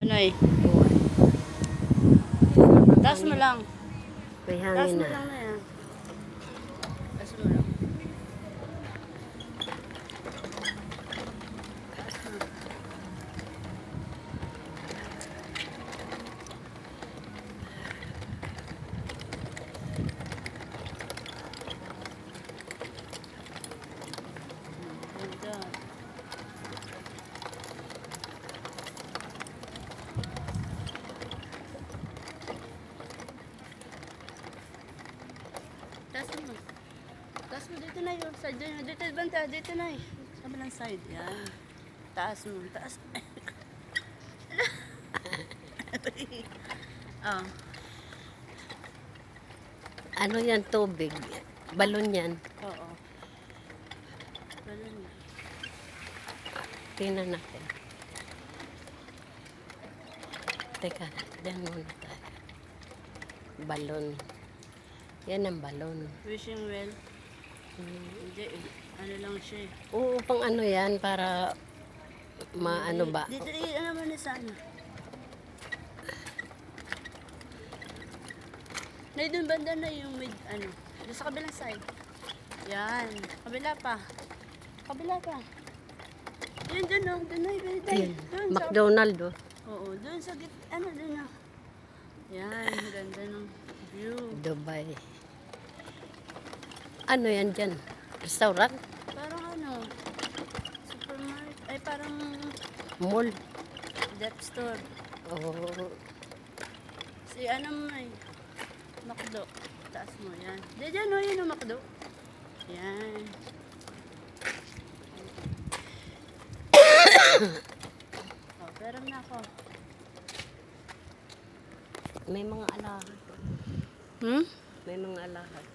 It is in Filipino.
Noy, taas mo lang. May Taas hangin mo na. lang na yan. Taas mo lang. Taas mo. Ganda. Taas mo. Taas mo dito na yun. Side yun. Dito banta. Dito na eh. Sa kabilang side. Yan. Taas mo. Taas. Oh. Ano yan, tubig? Balon yan. Oo. Balon. Tingnan natin. Teka, dyan muna tayo. Balon. Yan ang balon. Wishing well. Hindi eh. Ano lang siya eh. Oo, pang ano yan, para maano ba? Dito ano mo na sana. Na doon banda na yung mid ano. Doon sa kabilang side. Yan. Kabila pa. Kabila pa. Yan doon oh. Doon na yung Ayan, doon sa McDonald oh. oo, doon sa git ano doon na. Yan, ganda ng view. Dubai. Ano yan dyan? Restaurant? Parang ano, supermarket, ay parang Mall? death store. Oo. Si ano mo eh, Macdo. Taas mo, yan. Di dyan o, yun o Macdo. Yan. Oh, pero na ako. May mga alahad. Hmm? May mga alahad.